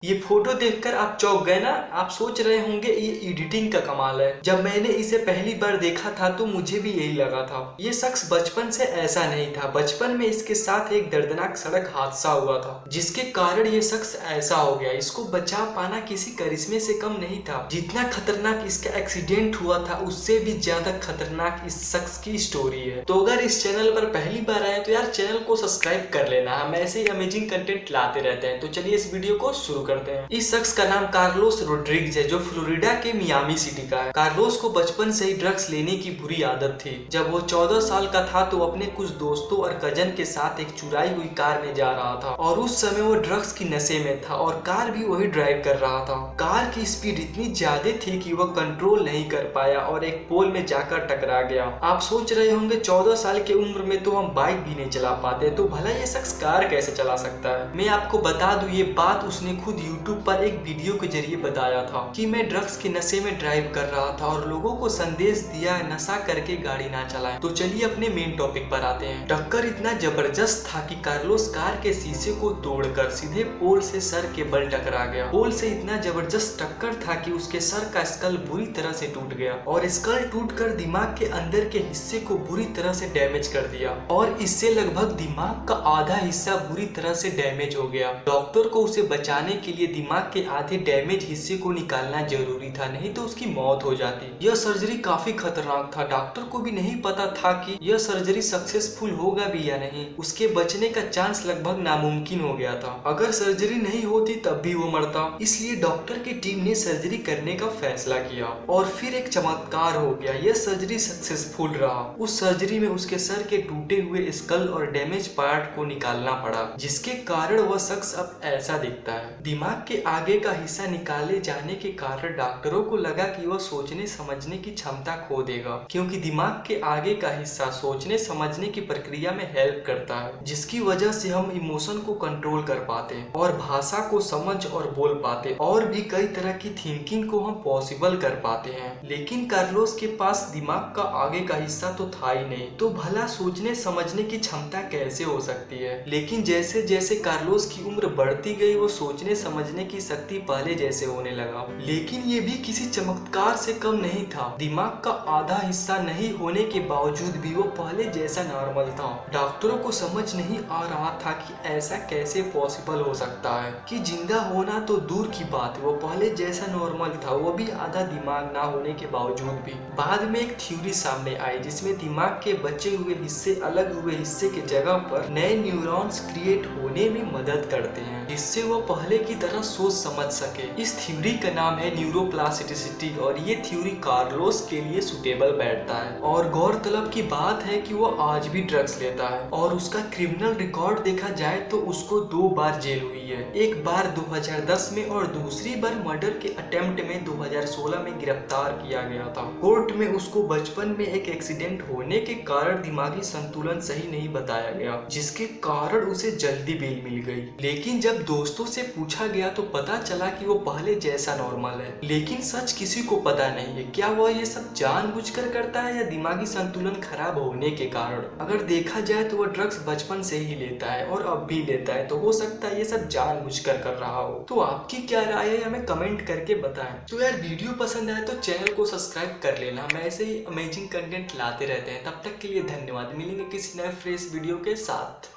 ये फोटो देखकर आप चौंक गए ना। आप सोच रहे होंगे ये एडिटिंग का कमाल है। जब मैंने इसे पहली बार देखा था तो मुझे भी यही लगा था। ये शख्स बचपन से ऐसा नहीं था। बचपन में इसके साथ एक दर्दनाक सड़क हादसा हुआ था जिसके कारण ये शख्स ऐसा हो गया। इसको बचा पाना किसी करिश्मे से कम नहीं था। जितना खतरनाक इसका एक्सीडेंट हुआ था उससे भी ज्यादा खतरनाक इस शख्स की स्टोरी है। तो अगर इस चैनल पर पहली बार आए तो यार चैनल को सब्सक्राइब कर लेना। हम ऐसे ही अमेजिंग कंटेंट लाते रहते हैं। तो चलिए इस वीडियो को शुरू करते हैं। इस शख्स का नाम कार्लोस रोड्रिग्स है जो फ्लोरिडा के मियामी सिटी का है। कार्लोस को बचपन से ही ड्रग्स लेने की बुरी आदत थी। जब वो 14 साल का था तो अपने कुछ दोस्तों और कजन के साथ एक चुराई हुई कार में जा रहा था और उस समय वो ड्रग्स की नशे में था और कार भी वही ड्राइव कर रहा था। कार की स्पीड इतनी ज्यादा थी कि वह कंट्रोल नहीं कर पाया और एक पोल में जाकर टकरा गया। आप सोच रहे होंगे 14 साल की उम्र में तो हम बाइक भी नहीं चला पाते, तो भला ये शख्स कार कैसे चला सकता है। मैं आपको बता दूं ये बात उसने खुद यूट्यूब पर एक वीडियो के जरिए बताया था कि मैं ड्रग्स के नशे में ड्राइव कर रहा था और लोगों को संदेश दिया नशा करके गाड़ी ना चलाएं। तो चलिए अपने मेन टॉपिक पर आते हैं। टक्कर इतना जबरदस्त था कि कार्लोस कार के शीशे को तोड़कर सीधे पोल से सर के बल टकरा गया। पोल से इतना जबरदस्त टक्कर था कि उसके सर का स्कल बुरी तरह से टूट गया और स्कल टूटकर दिमाग के अंदर के हिस्से को बुरी तरह से डैमेज कर दिया और इससे लगभग दिमाग का आधा हिस्सा बुरी तरह से डैमेज हो गया। डॉक्टर को उसे बचाने के लिए दिमाग के आधे डैमेज हिस्से को निकालना जरूरी था, नहीं तो उसकी मौत हो जाती। यह सर्जरी काफी खतरनाक था। डॉक्टर को भी नहीं पता था कि यह सर्जरी सक्सेसफुल होगा भी या नहीं। उसके बचने का चांस लगभग नामुमकिन हो गया था। अगर सर्जरी नहीं होती तब भी वो मरता। इसलिए डॉक्टर की टीम ने सर्जरी करने का फैसला किया और फिर एक चमत्कार हो गया। यह सर्जरी सक्सेसफुल रहा। उस सर्जरी में उसके सर के टूटे हुए स्कल और डैमेज पार्ट को निकालना पड़ा, जिसके कारण वह शख्स अब ऐसा दिखता है। दिमाग के आगे का हिस्सा निकाले जाने के कारण डॉक्टरों को लगा कि वह सोचने समझने की क्षमता खो देगा, क्योंकि दिमाग के आगे का हिस्सा सोचने समझने की प्रक्रिया में हेल्प करता है, जिसकी वजह से हम इमोशन को कंट्रोल कर पाते और भाषा को समझ और बोल पाते और भी कई तरह की थिंकिंग को हम पॉसिबल कर पाते हैं। लेकिन कार्लोस के पास दिमाग का आगे का हिस्सा तो था ही नहीं, तो भला सोचने समझने की क्षमता कैसे हो सकती है। लेकिन जैसे जैसे कार्लोस की उम्र बढ़ती गई वो सोचने समझने की शक्ति पहले जैसे होने लगा। लेकिन ये भी किसी चमत्कार से कम नहीं था। दिमाग का आधा हिस्सा नहीं होने के बावजूद भी वो पहले जैसा नॉर्मल था। डॉक्टरों को समझ नहीं आ रहा था कि ऐसा कैसे पॉसिबल हो सकता है कि जिंदा होना तो दूर की बात है, वो पहले जैसा नॉर्मल था, वो भी आधा दिमाग ना होने के बावजूद भी। बाद में एक थ्योरी सामने आई जिसमें दिमाग के बचे हुए हिस्से अलग हुए हिस्से के जगह पर नए न्यूरॉन्स क्रिएट होने में मदद करते हैं, जिससे वो पहले की तरह सोच समझ सके। इस थ्योरी का नाम है न्यूरोप्लास्टिसिटी और ये थ्योरी कार्लोस के लिए सुटेबल बैठता है। और गौरतलब की बात है कि वो आज भी ड्रग्स लेता है और उसका क्रिमिनल रिकॉर्ड देखा जाए तो उसको 2 बार जेल हुई है। एक बार 2010 में और दूसरी बार मर्डर के अटेम्प्ट में 2016 में गिरफ्तार किया गया था। कोर्ट में उसको बचपन में एक एक्सीडेंट होने के कारण दिमागी संतुलन सही नहीं बताया गया, जिसके कारण उसे जल्दी बेल मिल गई। लेकिन जब दोस्तों से पूछा गया तो पता चला कि वो पहले जैसा नॉर्मल है। लेकिन सच किसी को पता नहीं है, क्या वह ये सब जानबूझकर करता है या दिमागी संतुलन खराब होने के कारण। अगर देखा जाए तो वह ड्रग्स बचपन से ही लेता है और अब भी लेता है, तो हो सकता है ये सब जानबूझकर कर रहा हो। तो आपकी क्या राय है हमें कमेंट करके बताएं। तो यार वीडियो पसंद आए तो चैनल को सब्सक्राइब कर लेना। हम ऐसे ही अमेजिंग कंटेंट लाते रहते हैं। तब तक के लिए धन्यवाद। मिलेंगे किसी नए फ्रेश वीडियो के साथ।